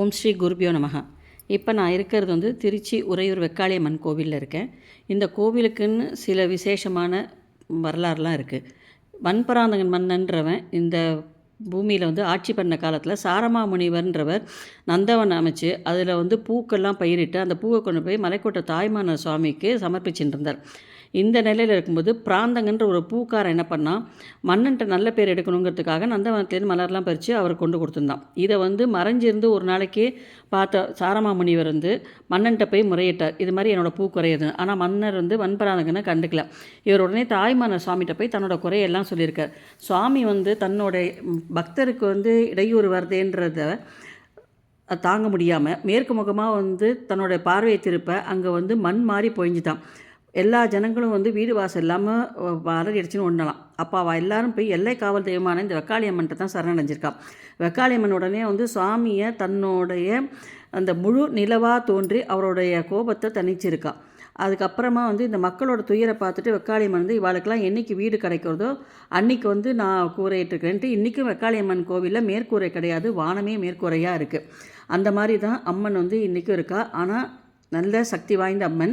ஓம் ஸ்ரீ குருபியோ நமஹ. இப்போ நான் இருக்கிறது வந்து திருச்சி உறையூர் வெக்காளியம்மன் கோவிலில் இருக்கேன். இந்த கோவிலுக்குன்னு சில விசேஷமான வரலாறுலாம் இருக்குது. வன்பராந்தகன் மன்னன்றவன் இந்த பூமியில் வந்து ஆட்சி பண்ண காலத்தில் சாரமா முனிவர்ன்றவர் நந்தவன் அமைச்சு அதில் வந்து பூக்கெல்லாம் பயிரிட்டு அந்த பூவை கொண்டு போய் மலைக்கோட்டை தாய்மான சுவாமிக்கு சமர்ப்பிச்சுட்டு இருந்தார். இந்த நிலையில் இருக்கும்போது பிராந்தங்கன்ற ஒரு பூக்காரன் என்ன பண்ணால் மன்னன்ட்ட நல்ல பேர் எடுக்கணுங்கிறதுக்காக நந்தவனத்துலேருந்து மலர்லாம் பறித்து அவர் கொண்டு கொடுத்துருந்தான். இதை வந்து மறைஞ்சிருந்து ஒரு நாளைக்கே பார்த்த சாரமா முனிவர் வந்து மன்னன்ட்ட போய் முறையிட்டார், இது மாதிரி என்னோடய பூ குறையுது. ஆனால் மன்னர் வந்து வன்பராந்தகனை கண்டுக்கல. இவர் உடனே தாய்மான சுவாமிகிட்ட போய் தன்னோட குறையெல்லாம் சொல்லியிருக்கார். சுவாமி வந்து தன்னோட பக்தருக்கு வந்து இடையூறு வருதேன்றத தாங்க முடியாமல் மேற்கு முகமாக வந்து தன்னோட பார்வையை திருப்ப அங்கே வந்து மண் மாறி பொழிஞ்சுதான். எல்லா ஜனங்களும் வந்து வீடு வாசல் இல்லாமல் அலறி அடிச்சுன்னு ஒன்றலாம். அப்போ அவள் எல்லாரும் போய் எல்லை காவல் தெய்வமான இந்த வெக்காளியம்மன்ட்ட தான் சரணடைஞ்சிருக்கான். வெக்காளியம்மன் உடனே வந்து சுவாமியை தன்னுடைய அந்த முழு நிலவாக தோன்றி அவருடைய கோபத்தை தணிச்சிருக்கான். அதுக்கப்புறமா வந்து இந்த மக்களோட துயரை பார்த்துட்டு வெக்காளியம்மன் வந்து இவாளுக்கெல்லாம் என்றைக்கு வீடு கிடைக்கிறதோ அன்றைக்கி வந்து நான் கூரையிட்டுருக்கேன்ட்டு இன்றைக்கும் வெக்காளியம்மன் கோவிலில் மேற்கூரை கிடையாது, வானமே மேற்கூரையாக இருக்குது. அந்த மாதிரி தான் அம்மன் வந்து இன்றைக்கும் இருக்கா. ஆனால் நல்ல சக்தி வாய்ந்த அம்மன்.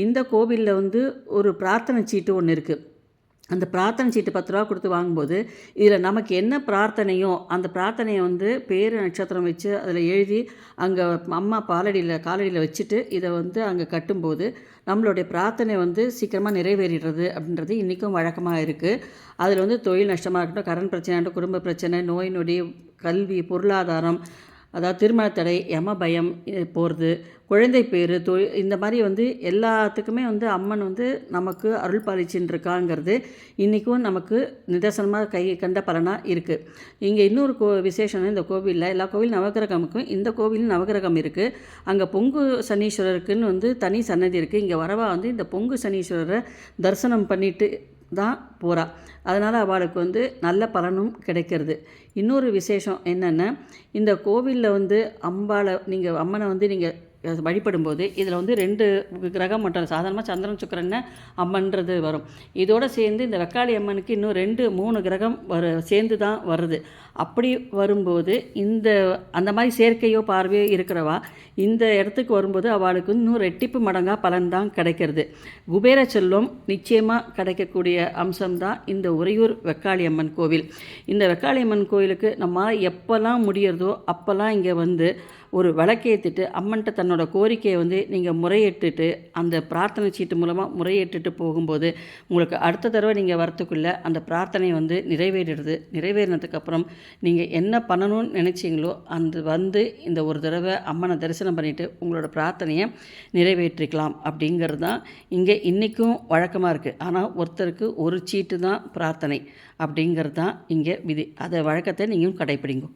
இந்த கோவிலில் வந்து ஒரு பிரார்த்தனை சீட்டு ஒன்று இருக்குது. அந்த பிரார்த்தனை சீட்டு 10 ரூபா கொடுத்து வாங்கும்போது இதில் நமக்கு என்ன பிரார்த்தனையோ அந்த பிரார்த்தனையை வந்து பேர் நட்சத்திரம் வச்சு அதில் எழுதி அங்கே அம்மா காலடியில் வச்சுட்டு இதை வந்து அங்கே கட்டும்போது நம்மளுடைய பிரார்த்தனை வந்து சீக்கிரமாக நிறைவேறிடுறது அப்படின்றது இன்றைக்கும் வழக்கமாக இருக்குது. அதில் வந்து தொழில் நஷ்டமாக இருக்கட்டும், கடன் பிரச்சனை, குடும்ப பிரச்சனை, நோய் நொடி, கல்வி, பொருளாதாரம், அதாவது திருமண தடை, யம பயம் போகிறது, குழந்தை பேர், இந்த மாதிரி வந்து எல்லாத்துக்குமே வந்து அம்மன் வந்து நமக்கு அருள் பாலிச்சுன்னு இருக்காங்கிறது இன்றைக்கும் நமக்கு நிதர்சனமாக கண்ட பலனாக இருக்குது. இங்கே இன்னொரு விசேஷம், இந்த கோவிலில் எல்லா கோவில் நவகிரகமுக்கும் இந்த கோவிலும் நவகிரகம் இருக்குது. அங்கே பொங்கு சனீஸ்வரருக்குன்னு வந்து தனி சன்னதி இருக்குது. இங்கே வரவா வந்து இந்த பொங்கு சனீஸ்வரரை தரிசனம் பண்ணிட்டு தான் போகிறா. அதனால் அவளுக்கு வந்து நல்ல பலனும் கிடைக்கிறது. இன்னொரு விசேஷம் என்னென்னா, இந்த கோவிலில் வந்து அம்மனை வந்து நீங்கள் வழிபடும்போது இதில் வந்து 2 கிரகம் மட்டும் சாதாரணமாக சந்திரன் சுக்கிரன்னு அம்மன்றது வரும். இதோடு சேர்ந்து இந்த வெக்காளி அம்மனுக்கு இன்னும் 2-3 கிரகம் சேர்ந்து தான் வருது. அப்படி வரும்போது அந்த மாதிரி சேர்க்கையோ பார்வையோ இருக்கிறவா இந்த இடத்துக்கு வரும்போது அவளுக்கு இன்னும் ரெட்டிப்பு மடங்காக பலன் தான் கிடைக்கிறது. குபேர செல்வம் நிச்சயமாக கிடைக்கக்கூடிய அம்சம்தான் இந்த உறையூர் வெக்காளி அம்மன் கோவில். இந்த வெக்காளி அம்மன் கோவிலுக்கு நம்ம எப்போல்லாம் முடியறதோ அப்போல்லாம் இங்கே வந்து ஒரு விளக்கேற்றிட்டு அம்மன்ட்ட தன்னோட கோரிக்கையை வந்து நீங்கள் முறையிட்டுட்டு அந்த பிரார்த்தனை சீட்டு மூலமாக முறையிட்டுட்டு போகும்போது உங்களுக்கு அடுத்த தடவை நீங்கள் வரத்துக்குள்ளே அந்த பிரார்த்தனை வந்து நிறைவேறினதுக்கப்புறம் நீங்கள் என்ன பண்ணணும்னு நினச்சிங்களோ இந்த ஒரு தடவை அம்மனை தரிசனம் பண்ணிவிட்டு உங்களோட பிரார்த்தனையை நிறைவேற்றிக்கலாம் அப்படிங்கிறது தான் இங்கே இன்றைக்கும் வழக்கமாக இருக்குது. ஆனால் ஒருத்தருக்கு ஒரு சீட்டு தான் பிரார்த்தனை அப்படிங்கிறது தான் இங்கே விதி. அதை வழக்கத்தை நீங்களும் கடைப்பிடிங்க.